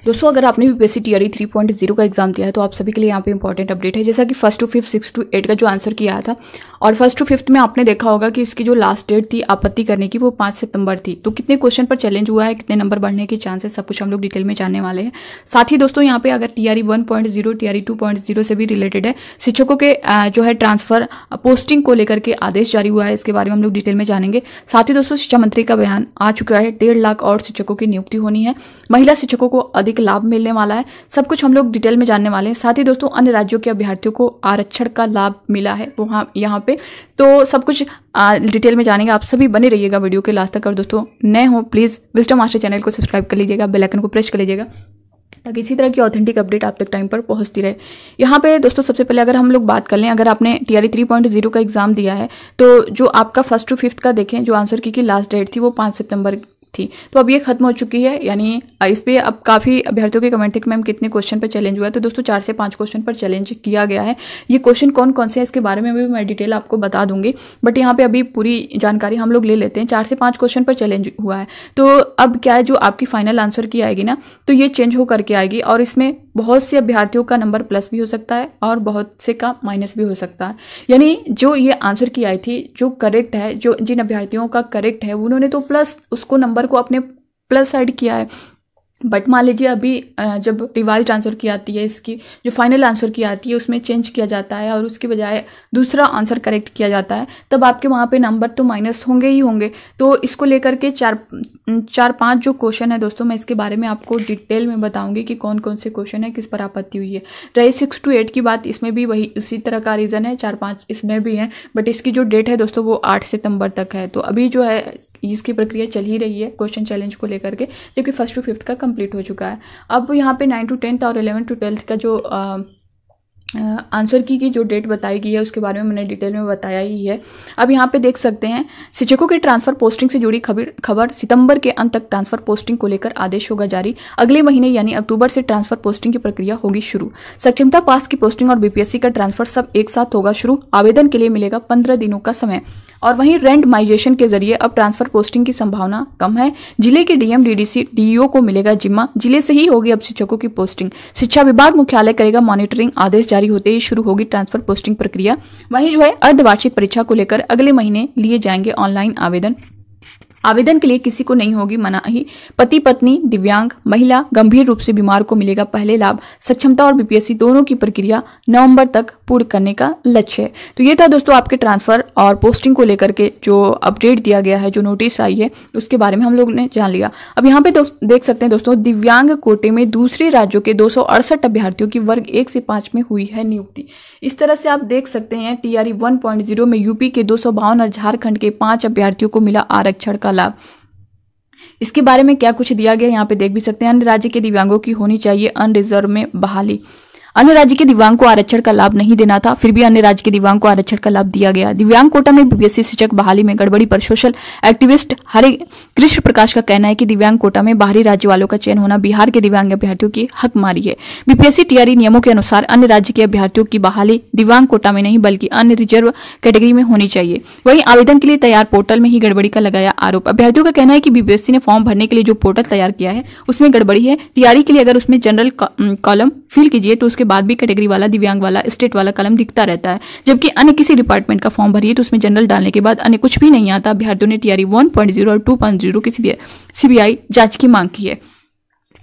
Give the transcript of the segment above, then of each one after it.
दोस्तों अगर आपने बीपीएससी टीआरई 3.0 का एग्जाम दिया है तो आप सभी के लिए यहाँ पे इंपॉर्टेंट अपडेट है। जैसा कि 1st to 5th 6 to 8 का जो आंसर किया था और 1st to 5th में आपने देखा होगा कि इसकी जो लास्ट डेट थी आपत्ति करने की वो 5 सितंबर थी। तो कितने क्वेश्चन पर चैलेंज हुआ है, कितने नंबर बढ़ने के चांसेस, सब कुछ हम लोग डिटेल में जानने वाले हैं। साथ ही दोस्तों यहाँ पे अगर टीआरई 1.0 टीआरई 2.0 से भी रिलेटेड है, शिक्षकों के जो है ट्रांसफर पोस्टिंग को लेकर के आदेश जारी हुआ है, इसके बारे में हम लोग डिटेल में जानेंगे। साथ ही दोस्तों शिक्षा मंत्री का बयान आ चुका है, 1.5 लाख और शिक्षकों की नियुक्ति होनी है, महिला शिक्षकों को अधिक लाभ मिलने वाला है, सब कुछ हम लोग डिटेल में जानने वाले हैं। साथ ही दोस्तों अन्य राज्यों के अभ्यर्थियों को आरक्षण का लाभ मिला है वहाँ यहाँ पे, तो सब कुछ डिटेल में जानेंगे। आप सभी बने रहिएगा वीडियो के लास्ट तक। और दोस्तों नए हो प्लीज़ विजडम मास्टर चैनल को सब्सक्राइब कर लीजिएगा, बेल आइकन को प्रेस कर लीजिएगा ताकि इसी तरह की ऑथेंटिक अपडेट आप तक टाइम पर पहुंचती रहे। यहाँ पे दोस्तों सबसे पहले अगर हम लोग बात कर लें, अगर आपने टीआरई 3.0 का एग्जाम दिया है तो जो आपका 1st to 5th का देखें जो आंसर की लास्ट डेट थी वो 5 सितंबर थी, तो अब ये खत्म हो चुकी है। यानी इस पे अब काफ़ी अभ्यर्थियों के कमेंट थे कि मैम कितने क्वेश्चन पर चैलेंज हुआ है, तो दोस्तों 4 से 5 क्वेश्चन पर चैलेंज किया गया है। ये क्वेश्चन कौन कौन से हैं इसके बारे में भी मैं डिटेल आपको बता दूंगी, बट यहाँ पे अभी पूरी जानकारी हम लोग ले लेते हैं। 4 से 5 क्वेश्चन पर चैलेंज हुआ है, तो अब क्या है जो आपकी फाइनल आंसर की आएगी ना, तो ये चेंज हो करके आएगी और इसमें बहुत से अभ्यर्थियों का नंबर प्लस भी हो सकता है और बहुत से का माइनस भी हो सकता है। यानी जो ये आंसर की आई थी जो करेक्ट है, जो जिन अभ्यर्थियों का करेक्ट है उन्होंने तो प्लस उसको नंबर को अपने प्लस साइड किया है, बट मान लीजिए अभी जब रिवाइज्ड आंसर की आती है, इसकी जो फाइनल आंसर की आती है उसमें चेंज किया जाता है और उसके बजाय दूसरा आंसर करेक्ट किया जाता है, तब आपके वहाँ पे नंबर तो माइनस होंगे ही होंगे। तो इसको लेकर के 4-5 जो क्वेश्चन है दोस्तों मैं इसके बारे में आपको डिटेल में बताऊंगी कि कौन कौन से क्वेश्चन है, किस पर आपत्ति हुई है। रही 6 to 8 की बात, इसमें भी वही उसी तरह का रीज़न है, 4-5 इसमें भी है, बट इसकी जो डेट है दोस्तों वो 8 सितंबर तक है। तो अभी जो है इसकी प्रक्रिया चल ही रही है क्वेश्चन चैलेंज को लेकर के, जबकि 1st to 5th का कंप्लीट हो चुका है। अब यहाँ पे 9 to 10th और 11 to 12th का जो आंसर की जो डेट बताई गई है उसके बारे में मैंने डिटेल में बताया ही है। अब यहाँ पे देख सकते हैं शिक्षकों के ट्रांसफर पोस्टिंग से जुड़ी खबर सितंबर के अंत तक ट्रांसफर पोस्टिंग को लेकर आदेश होगा जारी। अगले महीने यानी अक्टूबर से ट्रांसफर पोस्टिंग की प्रक्रिया होगी शुरू। सक्षमता पास की पोस्टिंग और बीपीएससी का ट्रांसफर सब एक साथ होगा शुरू। आवेदन के लिए मिलेगा 15 दिनों का समय। और वहीं रैंडमाइजेशन के जरिए अब ट्रांसफर पोस्टिंग की संभावना कम है। जिले के डीएम डीडीसी डीईओ को मिलेगा जिम्मा, जिले से ही होगी अब शिक्षकों की पोस्टिंग। शिक्षा विभाग मुख्यालय करेगा मॉनिटरिंग, आदेश जारी होते ही शुरू होगी ट्रांसफर पोस्टिंग प्रक्रिया। वहीं जो है अर्धवार्षिक परीक्षा को लेकर अगले महीने लिए जाएंगे ऑनलाइन आवेदन। आवेदन के लिए किसी को नहीं होगी मनाही। पति पत्नी, दिव्यांग, महिला, गंभीर रूप से बीमार को मिलेगा पहले लाभ। सक्षमता और बीपीएससी दोनों की प्रक्रिया नवंबर तक पूर्ण करने का लक्ष्य है। तो ये था दोस्तों आपके ट्रांसफर और पोस्टिंग को लेकर के जो अपडेट दिया गया है, जो नोटिस आई है उसके बारे में हम लोग ने जान लिया। अब यहाँ पे देख सकते हैं दोस्तों दिव्यांग कोटे में दूसरे राज्यों के 268 अभ्यर्थियों की वर्ग 1 से 5 में हुई है नियुक्ति। इस तरह से आप देख सकते हैं टीआरई 1.0 में यूपी के 252 और झारखंड के 5 अभ्यर्थियों को मिला आरक्षण का लाभ। इसके बारे में क्या कुछ दिया गया यहाँ पे देख भी सकते हैं। अन्य राज्य के दिव्यांगों की होनी चाहिए अनरिजर्व में बहाली। अन्य राज्य के दिव्यांग को आरक्षण का लाभ नहीं देना था, फिर भी अन्य राज्य के दिव्यांग को आरक्षण का लाभ दिया गया। दिव्यांग कोटा में बीपीएससी शिक्षक बहाली में गड़बड़ी पर सोशल एक्टिविस्ट हरे कृष्ण प्रकाश का कहना है कि दिव्यांग कोटा में बाहरी राज्य वालों का चयन होना बिहार के दिव्यांग अभ्यर्थियों की हकमारी है। बीपीएससी टीआरई नियमों के अनुसार अन्य राज्य के अभ्यर्थियों की बहाली दिव्यांग कोटा में नहीं बल्कि अन्य रिजर्व कैटेगरी में होनी चाहिए। वहीं आवेदन के लिए तैयार पोर्टल में ही गड़बड़ी का लगाया आरोप। अभ्यर्थियों का कहना है कि बीपीएससी ने फॉर्म भरने के लिए जो पोर्टल तैयार किया है उसमें गड़बड़ी है। टीआरई के लिए अगर उसमें जनरल कॉलम फिल कीजिए तो उसके बाद भी कैटेगरी वाला, दिव्यांग वाला, स्टेट वाला कलम दिखता रहता है, जबकि अन्य किसी डिपार्टमेंट का फॉर्म भरिए तो उसमें जनरल डालने के बाद अन्य कुछ भी नहीं आता। अभ्यर्थियों ने टीआरई 1.0 और 2.0 की सीबीआई जांच की मांग की है।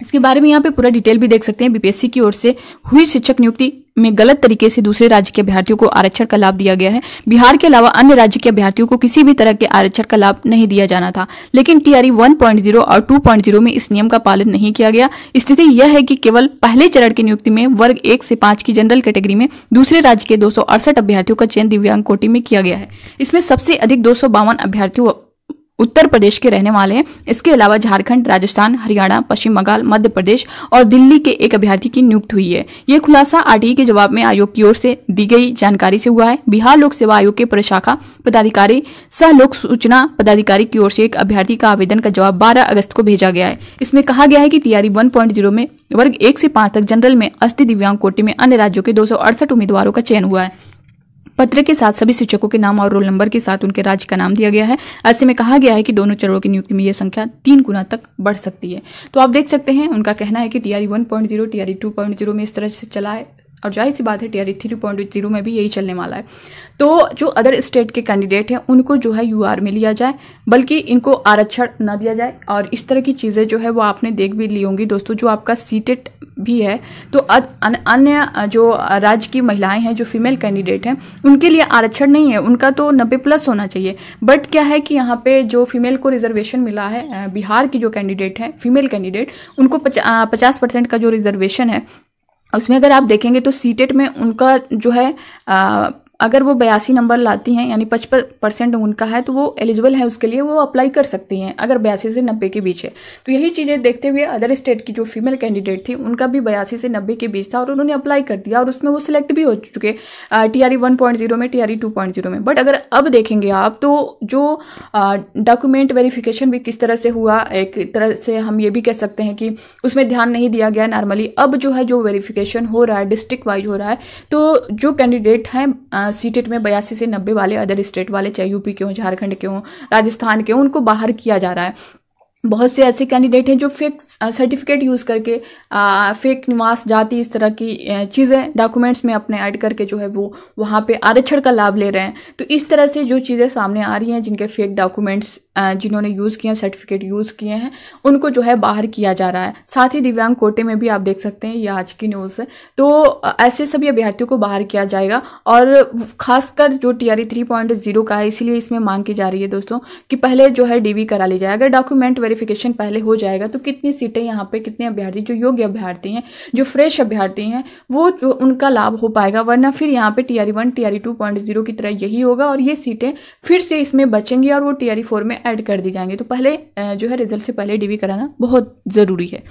इसके बारे में यहाँ पे पूरा डिटेल भी देख सकते हैं। बीपीएससी की ओर से हुई शिक्षक नियुक्ति में गलत तरीके से दूसरे राज्य के अभ्यर्थियों को आरक्षण का लाभ दिया गया है। बिहार के अलावा अन्य राज्य के अभ्यर्थियों को किसी भी तरह के आरक्षण का लाभ नहीं दिया जाना था, लेकिन टीआरई 1.0 और 2.0 में इस नियम का पालन नहीं किया गया। स्थिति यह है कि केवल पहले चरण की नियुक्ति में वर्ग 1 से 5 की जनरल कैटेगरी में दूसरे राज्य के 268 अभ्यर्थियों का चयन दिव्यांग कोटे में किया गया है। इसमें सबसे अधिक 252 अभ्यर्थियों उत्तर प्रदेश के रहने वाले हैं। इसके अलावा झारखंड, राजस्थान, हरियाणा, पश्चिम बंगाल, मध्य प्रदेश और दिल्ली के एक अभ्यर्थी की नियुक्ति हुई है। यह खुलासा आरटीई के जवाब में आयोग की ओर से दी गई जानकारी से हुआ है। बिहार लोक सेवा आयोग के प्रशाखा पदाधिकारी सह लोक सूचना पदाधिकारी की ओर से एक अभ्यर्थी का आवेदन का जवाब 12 अगस्त को भेजा गया है। इसमें कहा गया है कि टीआरई 1.0 में वर्ग 1 से 5 तक जनरल में अस्थि दिव्यांग कोटे में अन्य राज्यों के 268 उम्मीदवारों का चयन हुआ है। पत्र के साथ सभी शिक्षकों के नाम और रोल नंबर के साथ उनके राज्य का नाम दिया गया है। ऐसे में कहा गया है कि दोनों चरणों की नियुक्ति में यह संख्या 3 गुना तक बढ़ सकती है। तो आप देख सकते हैं उनका कहना है कि TRE 1.0 TRE 2.0 में इस तरह से चला है और जाहिर सी बात है TRE 3.0 में भी यही चलने वाला है। तो जो अदर स्टेट के कैंडिडेट हैं उनको जो है UR में लिया जाए, बल्कि इनको आरक्षण न दिया जाए। और इस तरह की चीज़ें जो है वो आपने देख भी ली होंगी दोस्तों। जो आपका सीटेट भी है तो अन्य जो राज्य की महिलाएं हैं जो फीमेल कैंडिडेट हैं उनके लिए आरक्षण नहीं है, उनका तो 90+ होना चाहिए। बट क्या है कि यहाँ पे जो फीमेल को रिजर्वेशन मिला है, बिहार की जो कैंडिडेट है फीमेल कैंडिडेट, उनको 50% का जो रिजर्वेशन है उसमें अगर आप देखेंगे तो सीटेट में उनका जो है अगर वो 82 नंबर लाती हैं यानी 55% उनका है तो वो एलिजिबल है उसके लिए, वो अप्लाई कर सकती हैं अगर 82 से 90 के बीच है। तो यही चीज़ें देखते हुए अदर स्टेट की जो फीमेल कैंडिडेट थी उनका भी 82 से 90 के बीच था और उन्होंने अप्लाई कर दिया और उसमें वो सिलेक्ट भी हो चुके TRE 1.0 में, TRE 2.0 में। बट अगर अब देखेंगे आप तो जो डॉक्यूमेंट वेरिफिकेशन भी किस तरह से हुआ, एक तरह से हम ये भी कह सकते हैं कि उसमें ध्यान नहीं दिया गया नॉर्मली। अब जो है जो वेरिफिकेशन हो रहा है डिस्ट्रिक्ट वाइज हो रहा है, तो जो कैंडिडेट हैं सीटेट में 82 से 90 वाले अदर स्टेट वाले, चाहे यूपी के हों, झारखंड के हों, राजस्थान के हों, उनको बाहर किया जा रहा है। बहुत से ऐसे कैंडिडेट हैं जो फेक सर्टिफिकेट यूज़ करके फेक निवास जाति इस तरह की चीज़ें डॉक्यूमेंट्स में अपने ऐड करके जो है वो वहाँ पे आरक्षण का लाभ ले रहे हैं। तो इस तरह से जो चीज़ें सामने आ रही हैं, जिनके फेक डॉक्यूमेंट्स जिन्होंने यूज़ किए हैं, सर्टिफिकेट यूज़ किए हैं, उनको जो है बाहर किया जा रहा है। साथ ही दिव्यांग कोटे में भी आप देख सकते हैं, ये आज की न्यूज़ है। तो ऐसे सभी अभ्यर्थियों को बाहर किया जाएगा और खासकर जो TRE 3.0 का है, इसीलिए इसमें मांग की जा रही है दोस्तों कि पहले जो है DV करा ली जाए। अगर डॉक्यूमेंट वेरिफिकेशन पहले हो जाएगा तो कितनी सीटें यहाँ पे, कितने अभ्यर्थी जो योग्य अभ्यर्थी हैं, जो फ्रेश अभ्यर्थी हैं, वो जो उनका लाभ हो पाएगा। वरना फिर यहाँ पे TRE 1 TRE 2.0 की तरह यही होगा और ये सीटें फिर से इसमें बचेंगी और वो TRE 4 में ऐड कर दी जाएंगे। तो पहले जो है रिजल्ट से पहले DV कराना बहुत ज़रूरी है।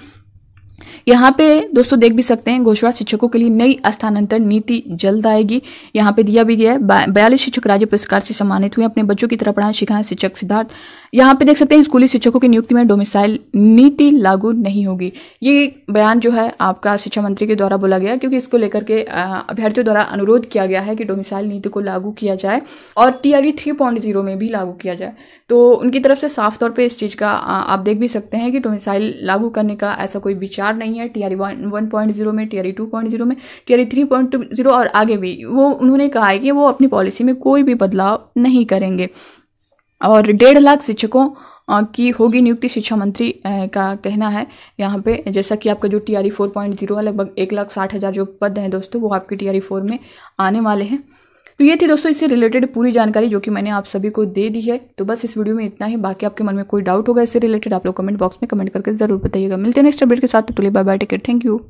यहाँ पे दोस्तों देख भी सकते हैं, घोषणा शिक्षकों के लिए नई स्थानांतरण नीति जल्द आएगी। यहाँ पे दिया भी गया है 42 शिक्षक राज्य पुरस्कार से सम्मानित हुए, अपने बच्चों की तरह पढ़ाएं सिखाएं शिक्षक सिद्धार्थ। यहाँ पे देख सकते हैं स्कूली शिक्षकों की नियुक्ति में डोमिसाइल नीति लागू नहीं होगी। ये बयान जो है आपका शिक्षा मंत्री के द्वारा बोला गया, क्योंकि इसको लेकर के अभ्यर्थियों द्वारा अनुरोध किया गया है कि डोमिसाइल नीति को लागू किया जाए और TRE 3.0 में भी लागू किया जाए। तो उनकी तरफ से साफ तौर पर इस चीज़ का आप देख भी सकते हैं कि डोमिसाइल लागू करने का ऐसा कोई विचार नहीं है। TRE 1.0 में, TRE 2.0 में, TRE 3.0 और आगे भी वो उन्होंने कहा है कि वो अपनी पॉलिसी में कोई भी बदलाव नहीं करेंगे। और 1.5 लाख शिक्षकों की होगी नियुक्ति, शिक्षा मंत्री का कहना है यहाँ पे। जैसा कि आपका जो TRE 4.0 लगभग 1,60,000 जो पद हैं दोस्तों वो आपके TRE 4 में आने वाले हैं। तो ये थी दोस्तों इससे रिलेटेड पूरी जानकारी जो कि मैंने आप सभी को दे दी है। तो बस इस वीडियो में इतना ही। बाकी आपके मन में कोई डाउट होगा इससे रिलेटेड आप लोग कमेंट बॉक्स में कमेंट करके जरूर बताइएगा। मिलते हैं नेक्स्ट अपडेट के साथ। तो bye bye, take care, thank you.